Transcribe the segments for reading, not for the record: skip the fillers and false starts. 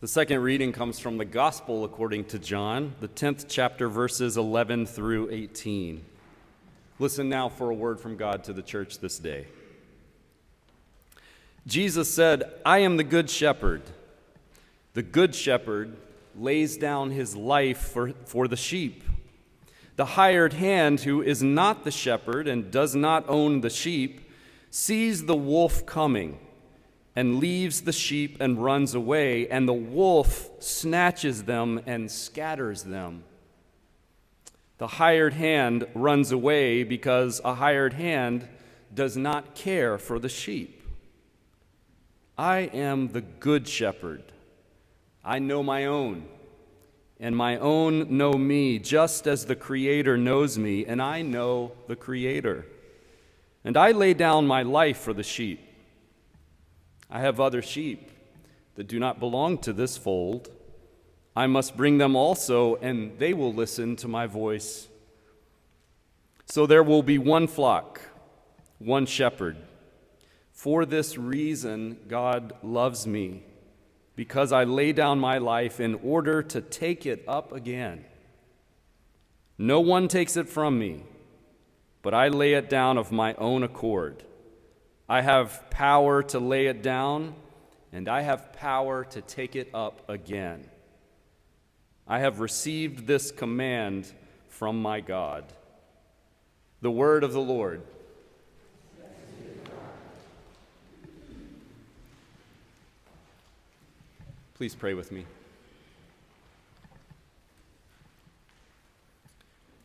The second reading comes from the Gospel according to John, the 10th chapter, verses 11 through 18. Listen now for a word from God to the church this day. Jesus said, "I am the good shepherd. The good shepherd lays down his life for the sheep. The hired hand, who is not the shepherd and does not own the sheep, sees the wolf coming and leaves the sheep and runs away, and the wolf snatches them and scatters them. The hired hand runs away because a hired hand does not care for the sheep. I am the good shepherd. I know my own, and my own know me, just as the Creator knows me, and I know the Creator. And I lay down my life for the sheep. I have other sheep that do not belong to this fold. I must bring them also, and they will listen to my voice. So there will be one flock, one shepherd. For this reason, God loves me, because I lay down my life in order to take it up again. No one takes it from me, but I lay it down of my own accord. I have power to lay it down, and I have power to take it up again. I have received this command from my God." The word of the Lord. Please pray with me.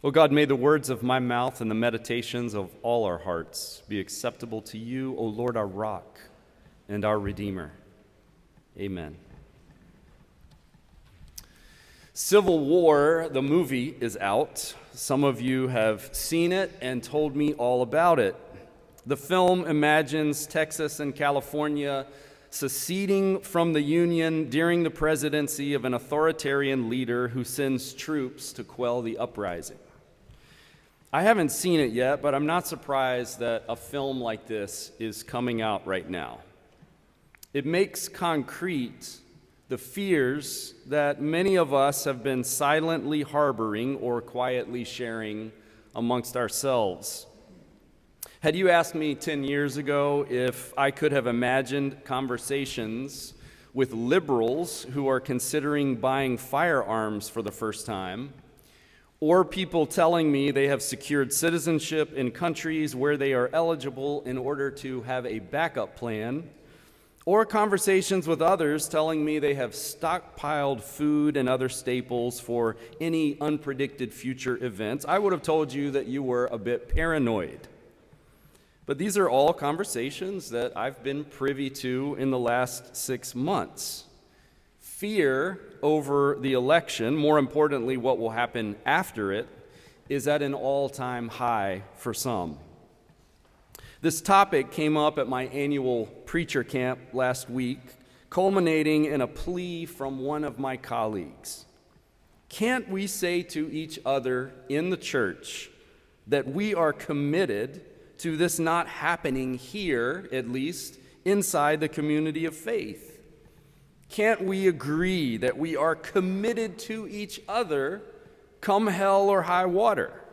O God, may the words of my mouth and the meditations of all our hearts be acceptable to you, O Lord, our rock and our Redeemer. Amen. Civil War, the movie, is out. Some of you have seen it and told me all about it. The film imagines Texas and California seceding from the Union during the presidency of an authoritarian leader who sends troops to quell the uprising. I haven't seen it yet, but I'm not surprised that a film like this is coming out right now. It makes concrete the fears that many of us have been silently harboring or quietly sharing amongst ourselves. Had you asked me 10 years ago if I could have imagined conversations with liberals who are considering buying firearms for the first time, or people telling me they have secured citizenship in countries where they are eligible in order to have a backup plan, or conversations with others telling me they have stockpiled food and other staples for any unpredicted future events, I would have told you that you were a bit paranoid. But these are all conversations that I've been privy to in the last 6 months. Fear over the election, more importantly, what will happen after it, is at an all-time high for some. This topic came up at my annual preacher camp last week, culminating in a plea from one of my colleagues. Can't we say to each other in the church that we are committed to this not happening here, at least, inside the community of faith? Can't we agree that we are committed to each other, come hell or high water?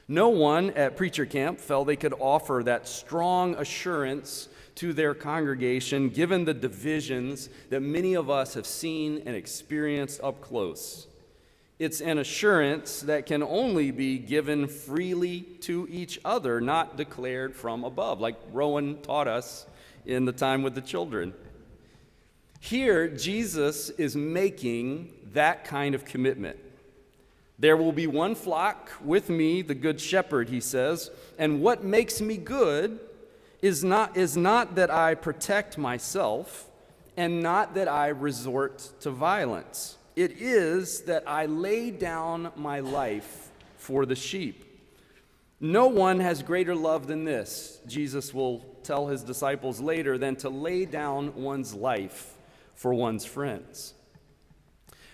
No one at preacher camp felt they could offer that strong assurance to their congregation, given the divisions that many of us have seen and experienced up close. It's an assurance that can only be given freely to each other, not declared from above, like Rowan taught us in the time with the children. Here, Jesus is making that kind of commitment. There will be one flock with me, the good shepherd, he says, and what makes me good is not that I protect myself and not that I resort to violence. It is that I lay down my life for the sheep. No one has greater love than this, Jesus will tell his disciples later, than to lay down one's life for one's friends.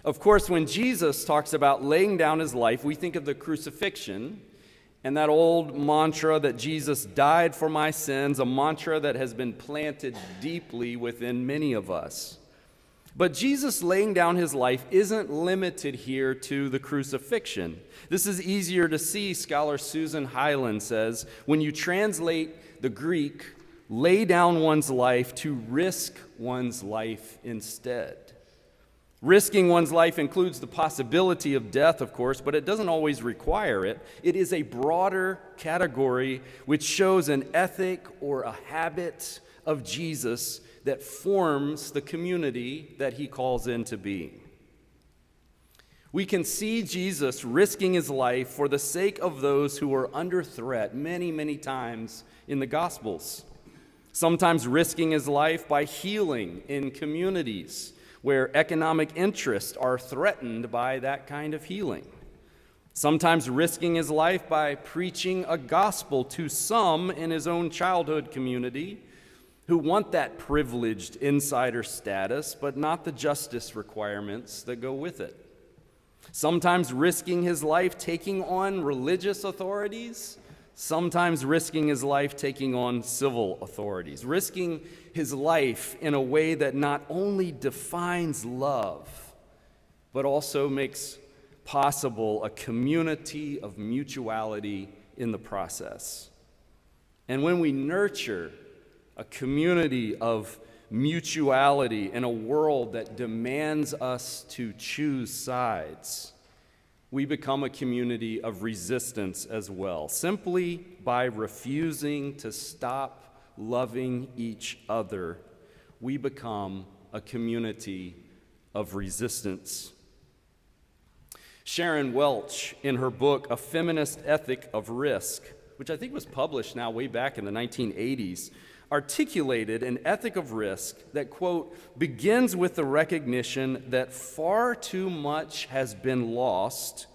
Of course, when Jesus talks about laying down his life, we think of the crucifixion and that old mantra that Jesus died for my sins, a mantra that has been planted deeply within many of us. But Jesus laying down his life isn't limited here to the crucifixion. This is easier to see, scholar Susan Hyland says, when you translate the Greek, lay down one's life to risk one's life instead. Risking one's life includes the possibility of death, of course, but it doesn't always require it. It is a broader category which shows an ethic or a habit of Jesus that forms the community that he calls into being. We can see Jesus risking his life for the sake of those who are under threat many, many times in the Gospels. Sometimes risking his life by healing in communities where economic interests are threatened by that kind of healing. Sometimes risking his life by preaching a gospel to some in his own childhood community who want that privileged insider status, but not the justice requirements that go with it. Sometimes risking his life taking on religious authorities, sometimes risking his life taking on civil authorities, risking his life in a way that not only defines love, but also makes possible a community of mutuality in the process. And when we nurture a community of mutuality in a world that demands us to choose sides, we become a community of resistance as well, simply by refusing to stop loving each other. We become a community of resistance. Sharon Welch, in her book, A Feminist Ethic of Risk, which I think was published now way back in the 1980s, articulated an ethic of risk that, quote, begins with the recognition that far too much has been lost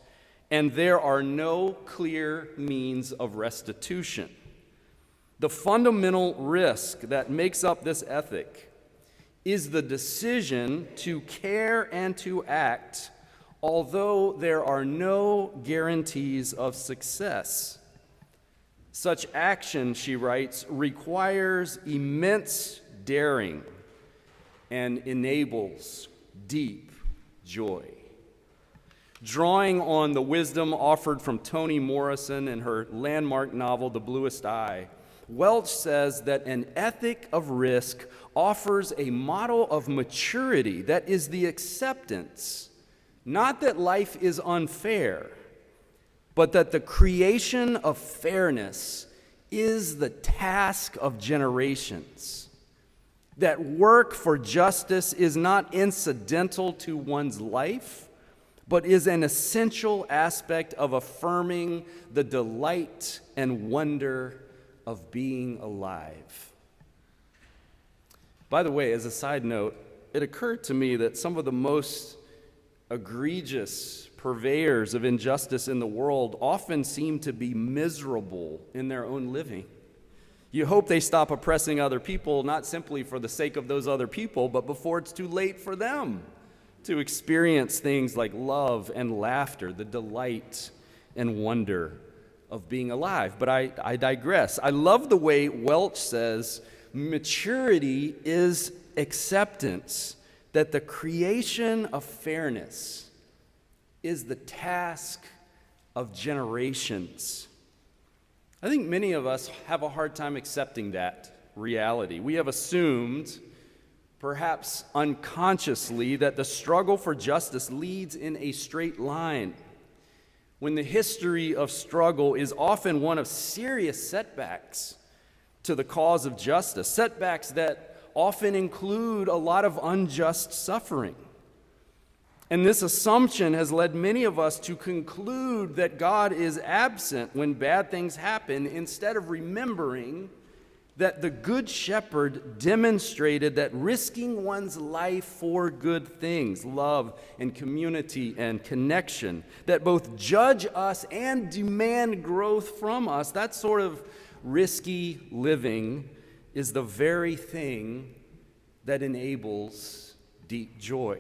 and there are no clear means of restitution. The fundamental risk that makes up this ethic is the decision to care and to act, although there are no guarantees of success. Such action, she writes, requires immense daring and enables deep joy. Drawing on the wisdom offered from Toni Morrison in her landmark novel, The Bluest Eye, Welch says that an ethic of risk offers a model of maturity that is the acceptance, not that life is unfair, but that the creation of fairness is the task of generations. That work for justice is not incidental to one's life, but is an essential aspect of affirming the delight and wonder of being alive. By the way, as a side note, it occurred to me that some of the most egregious purveyors of injustice in the world often seem to be miserable in their own living. You hope they stop oppressing other people, not simply for the sake of those other people, but before it's too late for them to experience things like love and laughter, the delight and wonder of being alive. But I digress. I love the way Welch says maturity is acceptance, that the creation of fairness is the task of generations. I think many of us have a hard time accepting that reality. We have assumed, perhaps unconsciously, that the struggle for justice leads in a straight line, when the history of struggle is often one of serious setbacks to the cause of justice, setbacks that often include a lot of unjust suffering. And this assumption has led many of us to conclude that God is absent when bad things happen, instead of remembering that the Good Shepherd demonstrated that risking one's life for good things, love and community and connection, that both judge us and demand growth from us, that sort of risky living is the very thing that enables deep joy.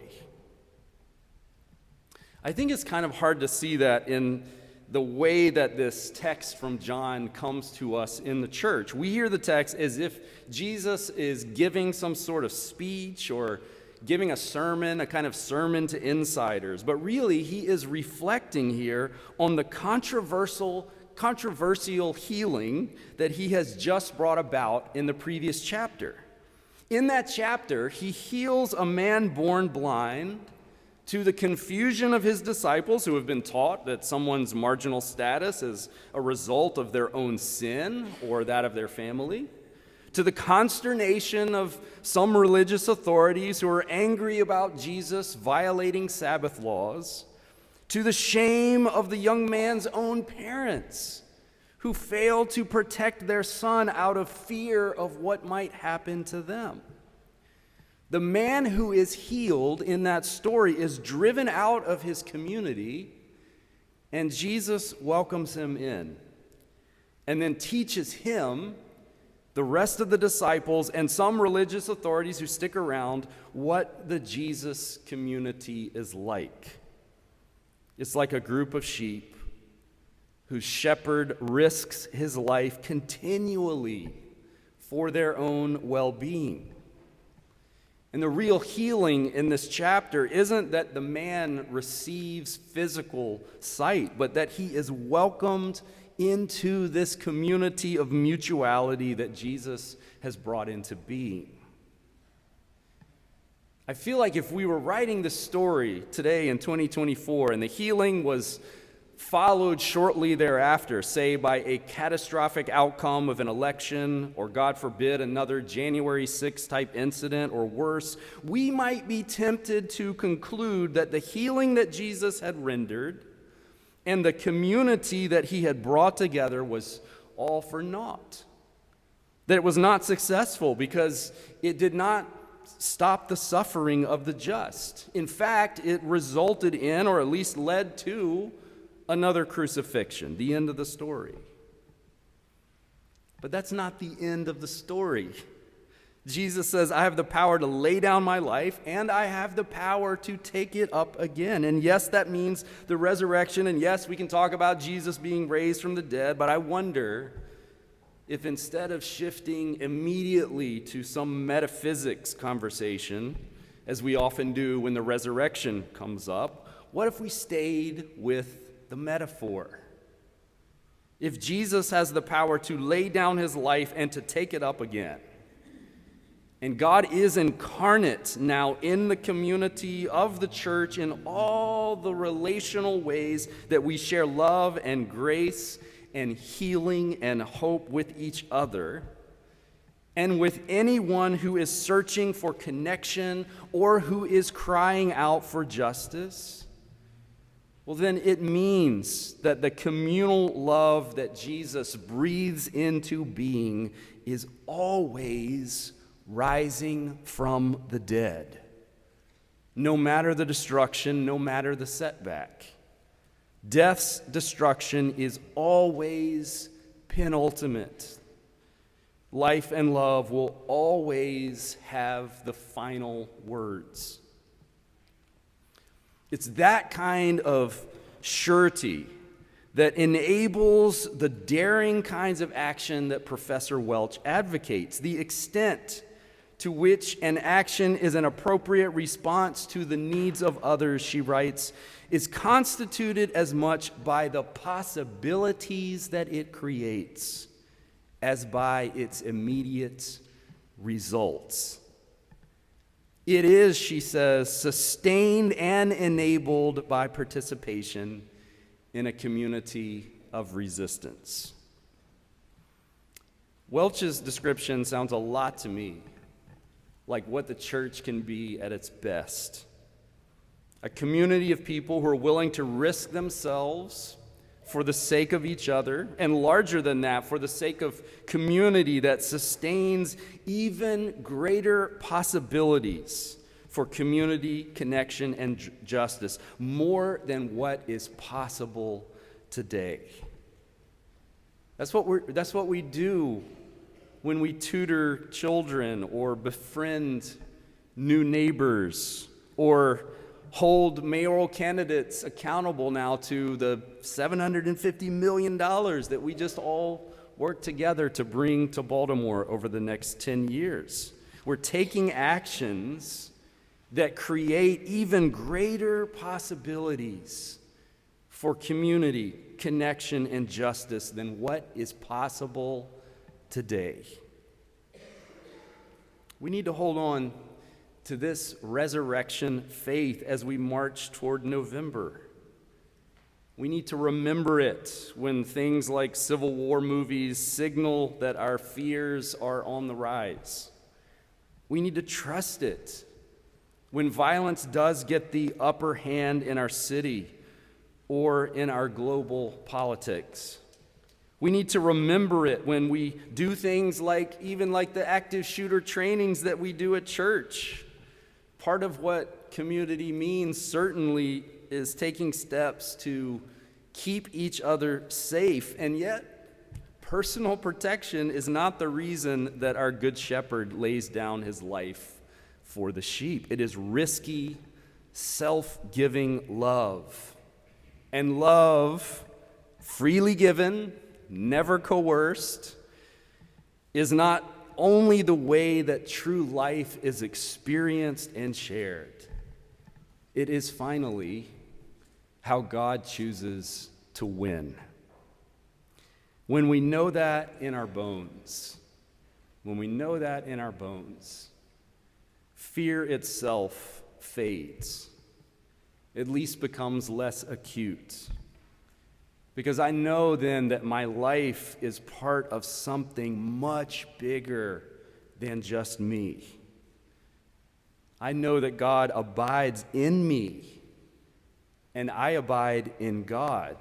I think it's kind of hard to see that in the way that this text from John comes to us in the church. We hear the text as if Jesus is giving some sort of speech or giving a sermon, a kind of sermon to insiders. But really, he is reflecting here on the controversial healing that he has just brought about in the previous chapter. In that chapter, he heals a man born blind, to the confusion of his disciples who have been taught that someone's marginal status is a result of their own sin or that of their family, to the consternation of some religious authorities who are angry about Jesus violating Sabbath laws, to the shame of the young man's own parents who failed to protect their son out of fear of what might happen to them. The man who is healed in that story is driven out of his community, and Jesus welcomes him in and then teaches him, the rest of the disciples, and some religious authorities who stick around what the Jesus community is like. It's like a group of sheep whose shepherd risks his life continually for their own well-being. And the real healing in this chapter isn't that the man receives physical sight, but that he is welcomed into this community of mutuality that Jesus has brought into being. I feel like if we were writing this story today in 2024 and the healing was followed shortly thereafter, say by a catastrophic outcome of an election, or God forbid, another January 6th type incident, or worse, we might be tempted to conclude that the healing that Jesus had rendered and the community that he had brought together was all for naught. That it was not successful because it did not stop the suffering of the just. In fact, it resulted in, or at least led to, another crucifixion, the end of the story. But that's not the end of the story. Jesus says, I have the power to lay down my life, and I have the power to take it up again. And yes, that means the resurrection, and yes, we can talk about Jesus being raised from the dead, but I wonder if instead of shifting immediately to some metaphysics conversation, as we often do when the resurrection comes up, what if we stayed with the metaphor? If Jesus has the power to lay down his life and to take it up again, and God is incarnate now in the community of the church in all the relational ways that we share love and grace and healing and hope with each other, and with anyone who is searching for connection or who is crying out for justice, well, then it means that the communal love that Jesus breathes into being is always rising from the dead, no matter the destruction, no matter the setback. Death's destruction is always penultimate. Life and love will always have the final words. It's that kind of surety that enables the daring kinds of action that Professor Welch advocates. The extent to which an action is an appropriate response to the needs of others, she writes, is constituted as much by the possibilities that it creates as by its immediate results. It is, she says, sustained and enabled by participation in a community of resistance. Welch's description sounds a lot to me like what the church can be at its best. A community of people who are willing to risk themselves for the sake of each other, and larger than that, for the sake of community that sustains even greater possibilities for community, connection, and justice, more than what is possible today. That's what we do when we tutor children or befriend new neighbors or hold mayoral candidates accountable now to the $750 million that we just all work together to bring to Baltimore over the next 10 years. We're taking actions that create even greater possibilities for community, connection, and justice than what is possible today. We need to hold on to this resurrection faith as we march toward November. We need to remember it when things like Civil War movies signal that our fears are on the rise. We need to trust it when violence does get the upper hand in our city or in our global politics. We need to remember it when we do things like the active shooter trainings that we do at church. Part of what community means certainly is taking steps to keep each other safe, and yet personal protection is not the reason that our good shepherd lays down his life for the sheep. It is risky, self-giving love. And love, freely given, never coerced, is not only the way that true life is experienced and shared. It is finally how God chooses to win. When we know that in our bones, fear itself fades, at least becomes less acute. Because I know then that my life is part of something much bigger than just me. I know that God abides in me, and I abide in God.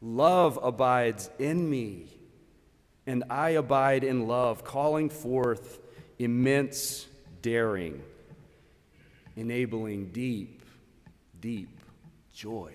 Love abides in me, and I abide in love, calling forth immense daring, enabling deep, deep joy.